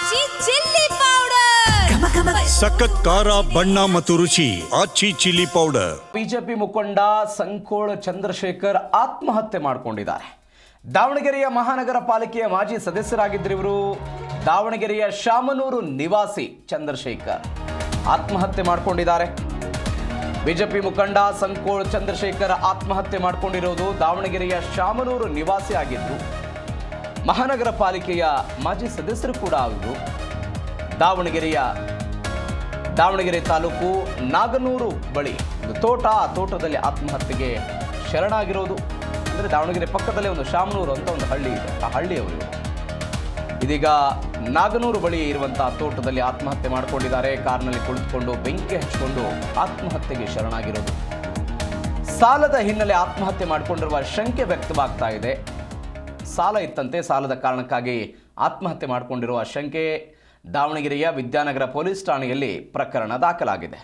ಆಚಿ chilli powder ಸಖತ್ ಖಾರ ಬಣ್ಣ ಮತ್ತು ರುಚಿ ಆಚಿ ಚಿಲ್ಲಿ ಪೌಡರ್. ಬಿಜೆಪಿ ಮುಖಂಡ ಸಂಕೋಳ ಚಂದ್ರಶೇಖರ್ ಆತ್ಮಹತ್ಯೆ ಮಾಡಿಕೊಂಡಿದ್ದಾರೆ. ದಾವಣಗೆರೆಯ ಮಹಾನಗರ ಪಾಲಿಕೆಯ ಮಾಜಿ ಸದಸ್ಯರಾಗಿದ್ದರು ಇವರು. ದಾವಣಗೆರೆಯ ಶಾಮನೂರು ನಿವಾಸಿ ಚಂದ್ರಶೇಖರ್ ಆತ್ಮಹತ್ಯೆ ಮಾಡಿಕೊಂಡಿದ್ದಾರೆ. ಬಿಜೆಪಿ ಮುಖಂಡ ಸಂಕೋಳ ಚಂದ್ರಶೇಖರ್ ಆತ್ಮಹತ್ಯೆ ಮಾಡಿಕೊಂಡಿರೋದು ದಾವಣಗೆರೆಯ ಶಾಮನೂರು ನಿವಾಸಿ ಆಗಿದ್ರು. ಮಹಾನಗರ ಪಾಲಿಕೆಯ ಮಾಜಿ ಸದಸ್ಯರು ಕೂಡ ಅವರು. ದಾವಣಗೆರೆ ತಾಲೂಕು ನಾಗನೂರು ಬಳಿ ಒಂದು ತೋಟ, ಆ ತೋಟದಲ್ಲಿ ಆತ್ಮಹತ್ಯೆಗೆ ಶರಣಾಗಿರೋದು. ಅಂದರೆ ದಾವಣಗೆರೆ ಪಕ್ಕದಲ್ಲೇ ಒಂದು ಶಾಮನೂರು ಅಂತ ಒಂದು ಹಳ್ಳಿ ಇದೆ, ಆ ಹಳ್ಳಿಯವರು. ಇದೀಗ ನಾಗನೂರು ಬಳಿ ಇರುವಂತಹ ತೋಟದಲ್ಲಿ ಆತ್ಮಹತ್ಯೆ ಮಾಡಿಕೊಂಡಿದ್ದಾರೆ. ಕಾರ್ನಲ್ಲಿ ಕುಳಿತುಕೊಂಡು ಬೆಂಕಿ ಹಚ್ಚಿಕೊಂಡು ಆತ್ಮಹತ್ಯೆಗೆ ಶರಣಾಗಿರೋದು. ಸಾಲದ ಹಿನ್ನೆಲೆ ಆತ್ಮಹತ್ಯೆ ಮಾಡಿಕೊಂಡಿರುವ ಶಂಕೆ ವ್ಯಕ್ತವಾಗ್ತಾ ಇದೆ. ಸಾಲ ಇತ್ತಂತೆ, ಸಾಲದ ಕಾರಣಕ್ಕಾಗಿ ಆತ್ಮಹತ್ಯೆ ಮಾಡಿಕೊಂಡಿರುವ ಶಂಕೆ. ದಾವಣಗೆರೆಯ ವಿದ್ಯಾನಗರ ಪೊಲೀಸ್ ಠಾಣೆಯಲ್ಲಿ ಪ್ರಕರಣ ದಾಖಲಾಗಿದೆ.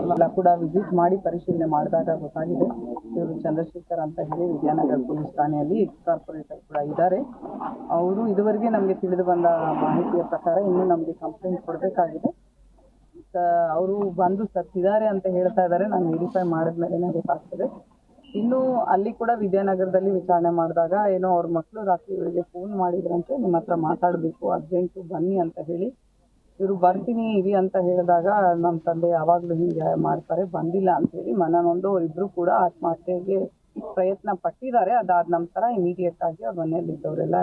ಎಲ್ಲ ಕೂಡ ವಿಸಿಟ್ ಮಾಡಿ ಪರಿಶೀಲನೆ ಮಾಡಿದಾಗ ಗೊತ್ತಾಗಿದೆ ಇವರು ಚಂದ್ರಶೇಖರ್ ಅಂತ ಹೇಳಿ ವಿದ್ಯಾನಗರ ಪೊಲೀಸ್ ಠಾಣೆಯಲ್ಲಿ ಕಾರ್ಪೊರೇಟರ್ ಕೂಡ ಇದ್ದಾರೆ. ಅವರು ಇದುವರೆಗೆ ನಮಗೆ ತಿಳಿದು ಬಂದ ಮಾಹಿತಿಯ ಪ್ರಕಾರ ಇನ್ನೂ ನಮಗೆ ಕಂಪ್ಲೇಂಟ್ ಕೊಡಬೇಕಾಗಿದೆ. ಅವರು ಬಂದು ಸತ್ತಿದ್ದಾರೆ ಅಂತ ಹೇಳ್ತಾ ಇದ್ದಾರೆ. ನಾನು ವೆರಿಫೈ ಮಾಡಿದ್ಮೇಲೆ ಗೊತ್ತಾಗ್ತದೆ. ಇನ್ನು ಅಲ್ಲಿ ಕೂಡ ವಿದ್ಯಾನಗರದಲ್ಲಿ ವಿಚಾರಣೆ ಮಾಡಿದಾಗ ಏನೋ ಅವ್ರ ಮಕ್ಕಳು ರಾತ್ರಿ ಇವರಿಗೆ ಫೋನ್ ಮಾಡಿದ್ರಂತೆ, ನಿಮ್ಮ ಹತ್ರ ಮಾತಾಡಬೇಕು, ಅರ್ಜೆಂಟು ಬನ್ನಿ ಅಂತ ಹೇಳಿ. ಇವರು ಬರ್ತೀನಿ ಇರಿ ಅಂತ ಹೇಳಿದಾಗ ನಮ್ಮ ತಂದೆ ಯಾವಾಗಲೂ ಹೀಗೆ ಮಾಡ್ತಾರೆ, ಬಂದಿಲ್ಲ ಅಂತೇಳಿ ಮನನೊಂದು ಅವರಿಬ್ಬರು ಕೂಡ ಆತ್ಮಹತ್ಯೆಗೆ ಪ್ರಯತ್ನ ಪಟ್ಟಿದ್ದಾರೆ. ಅದಾದ ನಂತರ ಇಮಿಡಿಯೇಟ್ ಆಗಿ ಅವ್ರ ಮನೆಯಲ್ಲಿದ್ದವರೆಲ್ಲ